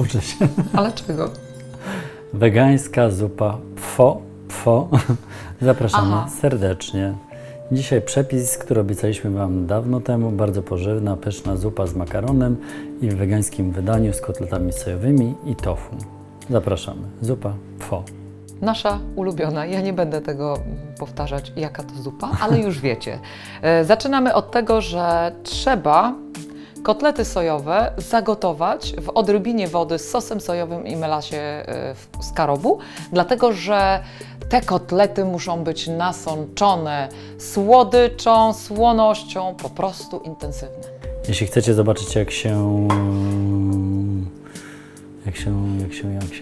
uczę się. Ale czego? Wegańska zupa pfo. Zapraszamy serdecznie. Dzisiaj przepis, który obiecaliśmy Wam dawno temu, bardzo pożywna, pyszna zupa z makaronem i w wegańskim wydaniu z kotletami sojowymi i tofu. Zapraszamy. Zupa pfo. Nasza ulubiona. Ja nie będę tego powtarzać, jaka to zupa, ale już wiecie. Zaczynamy od tego, że trzeba kotlety sojowe zagotować w odrobinie wody z sosem sojowym i melasie z karobu, dlatego że te kotlety muszą być nasączone słodyczą, słonością, po prostu intensywne. Jeśli chcecie zobaczyć, jak się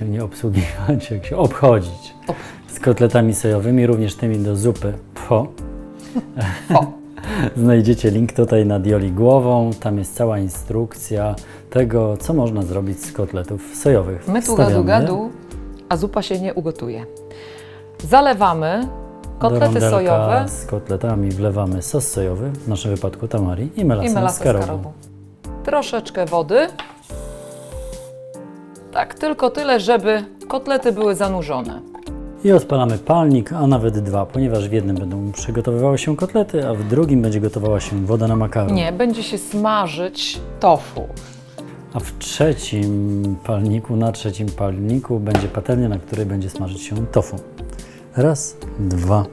nie obsługiwać, jak się obchodzić z kotletami sojowymi, również tymi do zupy pfo. Znajdziecie link tutaj nad Joli głową, tam jest cała instrukcja tego, co można zrobić z kotletów sojowych. My tu gadu, a zupa się nie ugotuje. Zalewamy kotlety sojowe. Z kotletami wlewamy sos sojowy, w naszym wypadku tamari i melasem z karobu. Troszeczkę wody. Tak, tylko tyle, żeby kotlety były zanurzone. I odpalamy palnik, a nawet dwa, ponieważ w jednym będą przygotowywały się kotlety, a w drugim będzie gotowała się woda na makaron. Nie, będzie się smażyć tofu. A w trzecim palniku, na trzecim palniku będzie patelnia, na której będzie smażyć się tofu. Raz, dwa,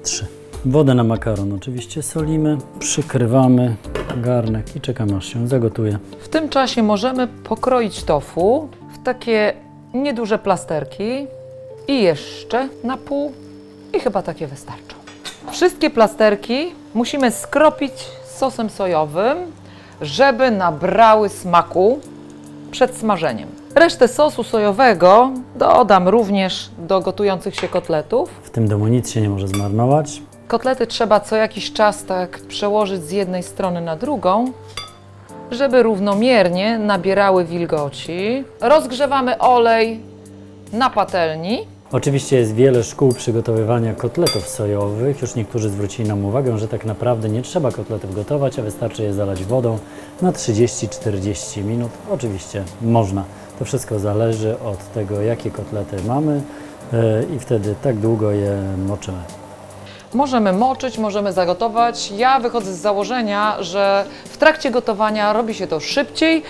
trzy. Wodę na makaron oczywiście solimy, przykrywamy garnek i czekamy, aż się zagotuje. W tym czasie możemy pokroić tofu w takie nieduże plasterki i jeszcze na pół i chyba takie wystarczą. Wszystkie plasterki musimy skropić sosem sojowym, żeby nabrały smaku przed smażeniem. Resztę sosu sojowego dodam również do gotujących się kotletów. W tym domu nic się nie może zmarnować. Kotlety trzeba co jakiś czas tak przełożyć z jednej strony na drugą, żeby równomiernie nabierały wilgoci. Rozgrzewamy olej na patelni. Oczywiście jest wiele szkół przygotowywania kotletów sojowych. Już niektórzy zwrócili nam uwagę, że tak naprawdę nie trzeba kotletów gotować, a wystarczy je zalać wodą na 30-40 minut. Oczywiście można. To wszystko zależy od tego, jakie kotlety mamy i wtedy tak długo je moczymy. Możemy moczyć, możemy zagotować. Ja wychodzę z założenia, że w trakcie gotowania robi się to szybciej.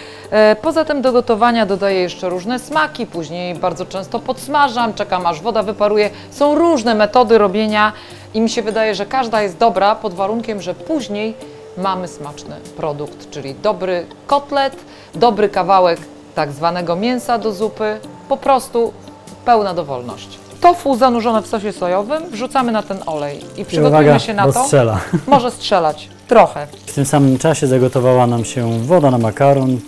Poza tym do gotowania dodaję jeszcze różne smaki, później bardzo często podsmażam, czekam aż woda wyparuje. Są różne metody robienia i mi się wydaje, że każda jest dobra pod warunkiem, że później mamy smaczny produkt, czyli dobry kotlet, dobry kawałek tak zwanego mięsa do zupy, po prostu pełna dowolność. Tofu zanurzone w sosie sojowym wrzucamy na ten olej i przygotujemy się na to. Strzela. Może strzelać, trochę. W tym samym czasie zagotowała nam się woda na makaron,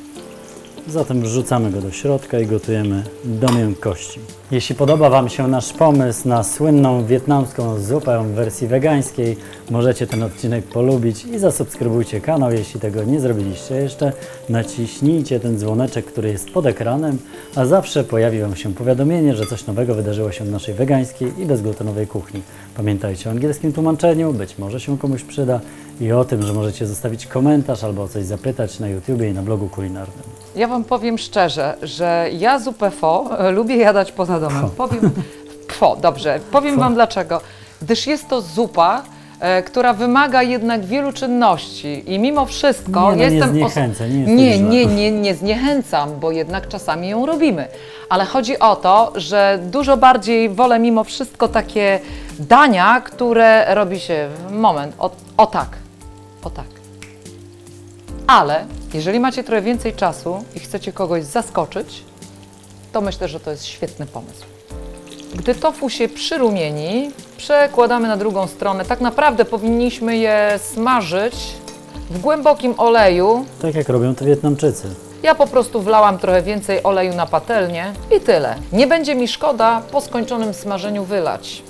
zatem wrzucamy go do środka i gotujemy do miękkości. Jeśli podoba Wam się nasz pomysł na słynną wietnamską zupę w wersji wegańskiej, możecie ten odcinek polubić i zasubskrybujcie kanał, jeśli tego nie zrobiliście jeszcze. Naciśnijcie ten dzwoneczek, który jest pod ekranem, a zawsze pojawi Wam się powiadomienie, że coś nowego wydarzyło się w naszej wegańskiej i bezglutenowej kuchni. Pamiętajcie o angielskim tłumaczeniu, być może się komuś przyda, i o tym, że możecie zostawić komentarz albo o coś zapytać na YouTubie i na blogu kulinarnym. Ja Wam powiem szczerze, że ja zupę pho lubię jadać poza domem. Powiem Wam dlaczego. Gdyż jest to zupa, która wymaga jednak wielu czynności i mimo wszystko nie zniechęcam, bo jednak czasami ją robimy. Ale chodzi o to, że dużo bardziej wolę mimo wszystko takie dania, które robi się w moment, o tak. Ale jeżeli macie trochę więcej czasu i chcecie kogoś zaskoczyć, to myślę, że to jest świetny pomysł. Gdy tofu się przyrumieni, przekładamy na drugą stronę. Tak naprawdę powinniśmy je smażyć w głębokim oleju. Tak jak robią to Wietnamczycy. Ja po prostu wlałam trochę więcej oleju na patelnię i tyle. Nie będzie mi szkoda po skończonym smażeniu wylać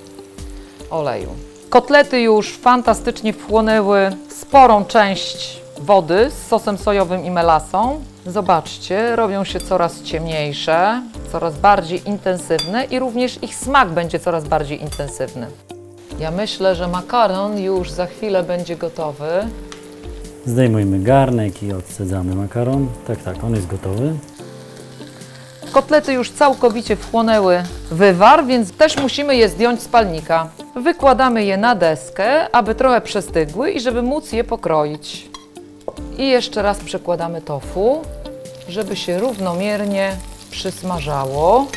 oleju. Kotlety już fantastycznie wchłonęły sporą część wody z sosem sojowym i melasą. Zobaczcie, robią się coraz ciemniejsze, coraz bardziej intensywne i również ich smak będzie coraz bardziej intensywny. Ja myślę, że makaron już za chwilę będzie gotowy. Zdejmujemy garnek i odsadzamy makaron. Tak, on jest gotowy. Kotlety już całkowicie wchłonęły wywar, więc też musimy je zdjąć z palnika. Wykładamy je na deskę, aby trochę przestygły i żeby móc je pokroić. I jeszcze raz przekładamy tofu, żeby się równomiernie przysmażało.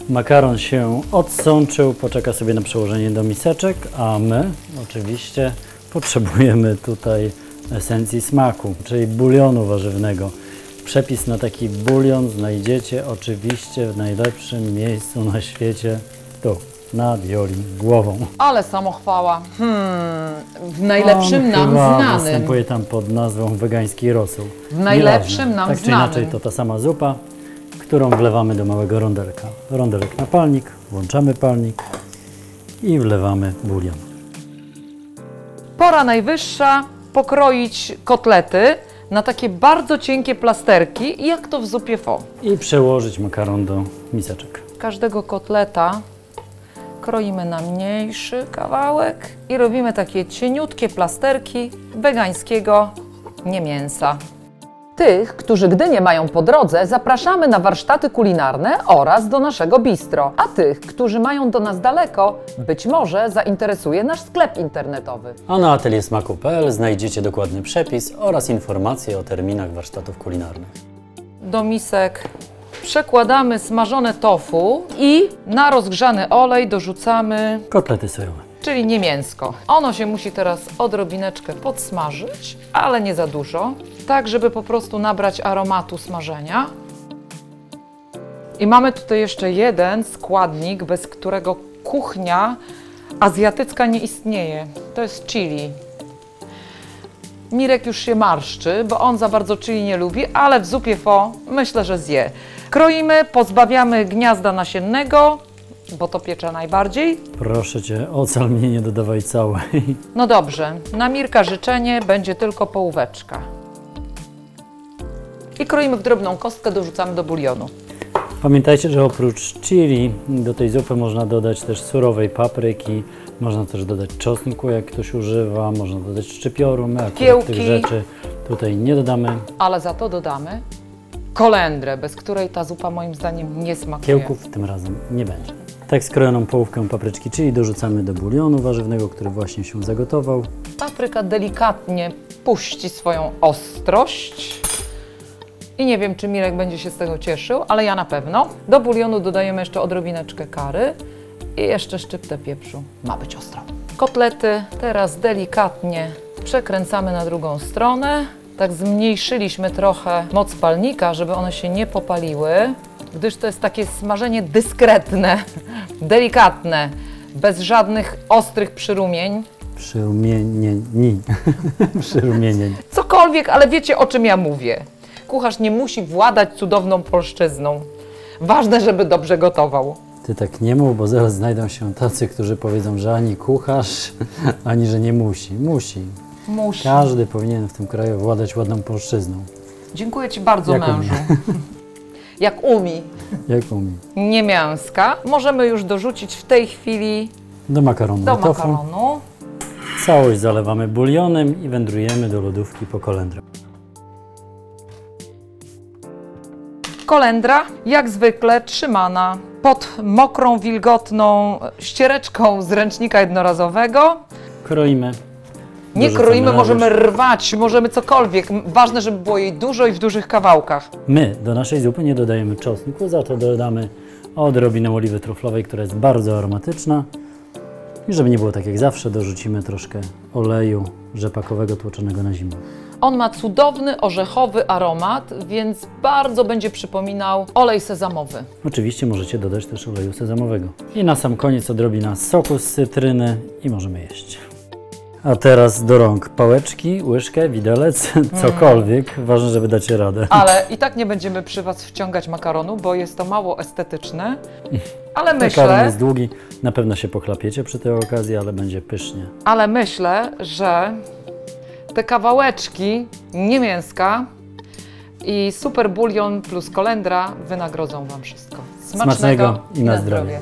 Makaron się odsączył, poczeka sobie na przełożenie do miseczek, a my oczywiście potrzebujemy tutaj esencji smaku, czyli bulionu warzywnego. Przepis na taki bulion znajdziecie oczywiście w najlepszym miejscu na świecie, tu, nad Joli głową. Ale samochwała. W najlepszym nam chyba znanym. występuje tam pod nazwą wegański rosół. W najlepszym Nieważne. nam tak czy znanym. inaczej to ta sama zupa, którą wlewamy do małego rondelka. Rondelek na palnik, włączamy palnik i wlewamy bulion. Pora najwyższa pokroić kotlety na takie bardzo cienkie plasterki, jak to w zupie pho. I przełożyć makaron do miseczek. Każdego kotleta kroimy na mniejszy kawałek i robimy takie cieniutkie plasterki wegańskiego niemięsa. Tych, którzy Gdynię mają po drodze, zapraszamy na warsztaty kulinarne oraz do naszego bistro. A tych, którzy mają do nas daleko, być może zainteresuje nasz sklep internetowy. A na ateliersmaku.pl znajdziecie dokładny przepis oraz informacje o terminach warsztatów kulinarnych. Do misek przekładamy smażone tofu i na rozgrzany olej dorzucamy, Kotlety sojowe. czyli nie mięsko. Ono się musi teraz odrobineczkę podsmażyć, ale nie za dużo, tak żeby po prostu nabrać aromatu smażenia. I mamy tutaj jeszcze jeden składnik, bez którego kuchnia azjatycka nie istnieje. To jest chili. Mirek już się marszczy, bo on za bardzo chili nie lubi, ale w zupie pho myślę, że zje. Kroimy, pozbawiamy gniazda nasiennego, bo to piecze najbardziej. Proszę Cię, ocal mnie nie dodawaj całej. No dobrze, na Mirka życzenie będzie tylko połóweczka. I kroimy w drobną kostkę, dorzucamy do bulionu. Pamiętajcie, że oprócz chili do tej zupy można dodać też surowej papryki, można też dodać czosnku, jak ktoś używa, można dodać szczypioru, my akurat Kiełki. tych rzeczy tutaj nie dodamy. Ale za to dodamy kolendrę, bez której ta zupa moim zdaniem nie smakuje. Kiełków tym razem nie będzie. Tak skrojoną połówkę papryczki chili dorzucamy do bulionu warzywnego, który właśnie się zagotował. Papryka delikatnie puści swoją ostrość. I nie wiem, czy Mirek będzie się z tego cieszył, ale ja na pewno. Do bulionu dodajemy jeszcze odrobineczkę curry i jeszcze szczyptę pieprzu. Ma być ostro. Kotlety teraz delikatnie przekręcamy na drugą stronę. Tak zmniejszyliśmy trochę moc palnika, żeby one się nie popaliły, gdyż to jest takie smażenie dyskretne, delikatne, bez żadnych ostrych przyrumień. Przyrumienieni. Przyrumienień. Cokolwiek, ale wiecie, o czym ja mówię. Kucharz nie musi władać cudowną polszczyzną. Ważne, żeby dobrze gotował. Ty tak nie mów, bo zaraz znajdą się tacy, którzy powiedzą, że ani kucharz, ani że nie musi. Musi. Musi. Każdy powinien w tym kraju władać ładną polszczyzną. Dziękuję Ci bardzo, Jak mężu. Jak umie. Jak umie. Nie mięska. Możemy już dorzucić w tej chwili Do makaronu do i tofu. makaronu. Całość zalewamy bulionem i wędrujemy do lodówki po kolendrę. Kolendra, jak zwykle, trzymana pod mokrą, wilgotną ściereczką z ręcznika jednorazowego. Kroimy. Nie Dorzucamy kroimy, na możemy wierzch. rwać, możemy cokolwiek. Ważne, żeby było jej dużo i w dużych kawałkach. My do naszej zupy nie dodajemy czosnku, za to dodamy odrobinę oliwy truflowej, która jest bardzo aromatyczna. I żeby nie było tak jak zawsze, dorzucimy troszkę oleju rzepakowego tłoczonego na zimno. On ma cudowny, orzechowy aromat, więc bardzo będzie przypominał olej sezamowy. Oczywiście możecie dodać też oleju sezamowego. I na sam koniec odrobina soku z cytryny i możemy jeść. A teraz do rąk pałeczki, łyżkę, widelec, cokolwiek. Ważne, żeby dacie radę. Ale i tak nie będziemy przy Was wciągać makaronu, bo jest to mało estetyczne. Ale Makaron myślę, jest długi, na pewno się pochlapiecie przy tej okazji, ale będzie pysznie. że te kawałeczki nie mięska i super bulion plus kolendra wynagrodzą Wam wszystko. Smacznego i na zdrowie.